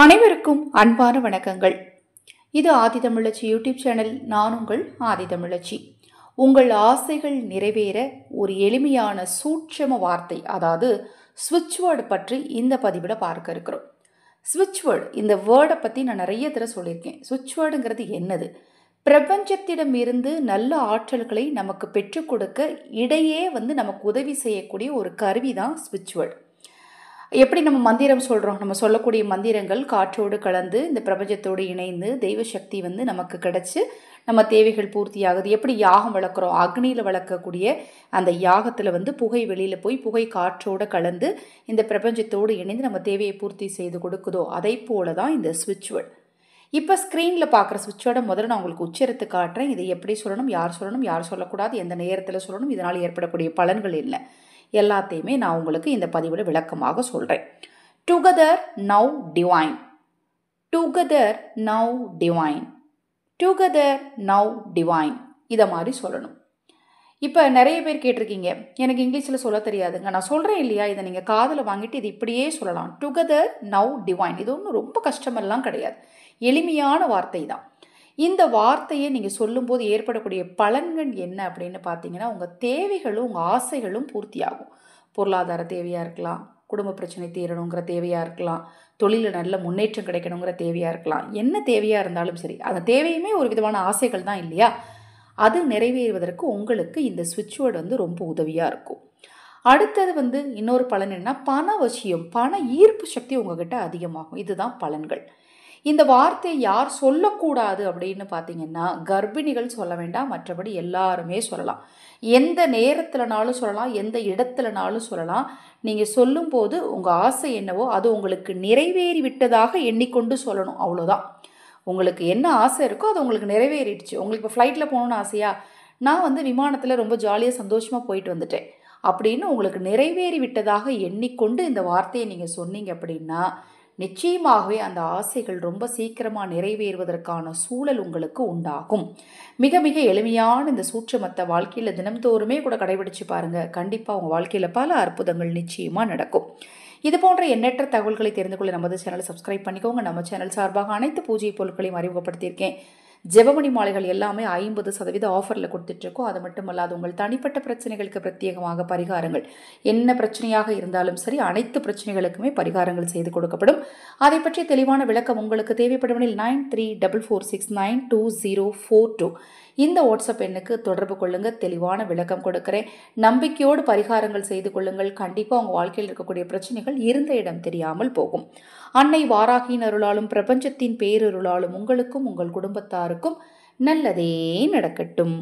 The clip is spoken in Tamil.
அனைவருக்கும் அன்பான வணக்கங்கள். இது ஆதிதமிழச்சி யூடியூப் சேனல். நான் உங்கள் ஆதிதமிழச்சி. உங்கள் ஆசைகள் நிறைவேற ஒரு எளிமையான சூட்சம வார்த்தை, அதாவது ஸ்விட்ச் வேர்டு பற்றி இந்த பதிவில் பார்க்க இருக்கிறோம். ஸ்விட்ச் வேர்டு, இந்த வேர்டை பற்றி நான் நிறைய தடவை சொல்லியிருக்கேன். ஸ்விட்ச் வேர்டுங்கிறது என்னது? பிரபஞ்சத்திடம் இருந்து நல்ல ஆற்றல்களை நமக்கு பெற்றுக் கொடுக்க இடையே நமக்கு உதவி செய்யக்கூடிய ஒரு கருவி தான் ஸ்விட்ச் வேர்டு. எப்படி நம்ம மந்திரம் சொல்கிறோம், நம்ம சொல்லக்கூடிய மந்திரங்கள் காற்றோடு கலந்து இந்த பிரபஞ்சத்தோடு இணைந்து தெய்வ சக்தி நமக்கு கிடச்சி நம்ம தேவைகள் பூர்த்தி ஆகுது. எப்படி யாகம் வளர்க்குறோம், அக்னியில் வளர்க்கக்கூடிய அந்த யாகத்தில் புகை வெளியில் போய் புகை காற்றோடு கலந்து இந்த பிரபஞ்சத்தோடு இணைந்து நம்ம தேவையை பூர்த்தி செய்து கொடுக்குதோ, அதை போல தான் இந்த ஸ்விட்ச் வேர்டு. இப்போ ஸ்க்ரீனில் பார்க்குற ஸ்விட்ச் வேர்டை முதல்ல நான் உங்களுக்கு உச்சரித்து காட்டுறேன். இதை எப்படி சொல்லணும், யார் சொல்லக்கூடாது, எந்த நேரத்தில் சொல்லணும், இதனால் ஏற்படக்கூடிய பலன்கள் இல்லை, எல்லாத்தையுமே நான் உங்களுக்கு இந்த பதிவில் விளக்கமாக சொல்கிறேன். Together now divine, together now divine, together now divine, இதை மாதிரி சொல்லணும். இப்போ நிறைய பேர் கேட்டிருக்கீங்க, எனக்கு இங்கிலீஷில் சொல்ல தெரியாதுங்க, நான் சொல்கிறேன் இல்லையா, இதை நீங்கள் காதில் வாங்கிட்டு இது இப்படியே சொல்லலாம். டுகெதர் நவ் டிவைன், இது ஒன்றும் ரொம்ப கஷ்டமெல்லாம் கிடையாது, எளிமையான வார்த்தை தான். இந்த வார்த்தையை நீங்கள் சொல்லும்போது ஏற்படக்கூடிய பலன்கள் என்ன அப்படின்னு பார்த்தீங்கன்னா, உங்கள் தேவைகளும் உங்கள் ஆசைகளும் பூர்த்தியாகும். பொருளாதார தேவையாக இருக்கலாம், குடும்ப பிரச்சனை தீரணுங்கிற தேவையாக இருக்கலாம், தொழிலில் நல்ல முன்னேற்றம் கிடைக்கணுங்கிற தேவையாக இருக்கலாம், என்ன தேவையாக இருந்தாலும் சரி, அந்த தேவையுமே ஒரு விதமான ஆசைகள் தான் இல்லையா, அது நிறைவேறுவதற்கு உங்களுக்கு இந்த ஸ்விட்ச் வேர்டு ரொம்ப உதவியாக இருக்கும். அடுத்தது இன்னொரு பலன் என்ன, பண வசியம், பண ஈர்ப்பு சக்தி உங்ககிட்ட அதிகமாகும். இதுதான் பலன்கள். இந்த வார்த்தையை யார் சொல்லக்கூடாது அப்படின்னு பார்த்தீங்கன்னா, கர்ப்பிணிகள் சொல்ல வேண்டாம், மற்றபடி எல்லாருமே சொல்லலாம். எந்த நேரத்திலனாலும் சொல்லலாம், எந்த இடத்துலனாலும் சொல்லலாம். நீங்கள் சொல்லும்போது உங்கள் ஆசை என்னவோ அது உங்களுக்கு நிறைவேறி விட்டதாக எண்ணிக்கொண்டு சொல்லணும், அவ்வளோதான். உங்களுக்கு என்ன ஆசை இருக்கோ அது உங்களுக்கு நிறைவேறிடுச்சு. உங்களுக்கு இப்போ ஃப்ளைட்டில் போகணுன்னு ஆசையா, நான் விமானத்தில் ரொம்ப ஜாலியாக சந்தோஷமாக போயிட்டு வந்துட்டேன் அப்படின்னு உங்களுக்கு நிறைவேறி விட்டதாக எண்ணிக்கொண்டு இந்த வார்த்தையை நீங்கள் சொன்னீங்க அப்படின்னா, நிச்சயமாகவே அந்த ஆசைகள் ரொம்ப சீக்கிரமாக நிறைவேறுவதற்கான சூழல் உங்களுக்கு உண்டாகும். மிக மிக எளிமையான இந்த சூட்சமத்தை வாழ்க்கையில் தினம்தோறுமே கூட கடைபிடிச்சு பாருங்கள். கண்டிப்பாக உங்கள் வாழ்க்கையில் பல அற்புதங்கள் நிச்சயமாக நடக்கும். இது போன்ற எண்ணற்ற தகவல்களை தெரிந்து கொள்ள நமது சேனலை சப்ஸ்கிரைப் பண்ணிக்கோங்க. நம்ம சேனல் சார்பாக அனைத்து பூஜை பொருட்களையும் அறிமுகப்படுத்தியிருக்கேன். ஜெபமணி மாலைகள் எல்லாமே 50% ஆஃபரில் கொடுத்துட்ருக்கோம். அது மட்டுமல்லாது உங்கள் தனிப்பட்ட பிரச்சனைகளுக்கு பிரத்யேகமாக பரிகாரங்கள், என்ன பிரச்சனையாக இருந்தாலும் சரி, அனைத்து பிரச்சனைகளுக்குமே பரிகாரங்கள் செய்து கொடுக்கப்படும். அதை பற்றி தெளிவான விளக்கம் உங்களுக்கு தேவைப்படுவதில் 9366922042 இந்த வாட்ஸ்அப் எண்ணுக்கு தொடர்பு கொள்ளுங்கள். தெளிவான விளக்கம் கொடுக்குறேன். நம்பிக்கையோடு பரிகாரங்கள் செய்து கொள்ளுங்கள். கண்டிப்பாக உங்கள் வாழ்க்கையில் இருக்கக்கூடிய பிரச்சனைகள் இருந்த இடம் தெரியாமல் போகும். அன்னை வாராகியின் அருளாலும் பிரபஞ்சத்தின் பேரருளாலும் உங்களுக்கும் உங்கள் குடும்பத்தாருக்கும் நல்லதே நடக்கட்டும்.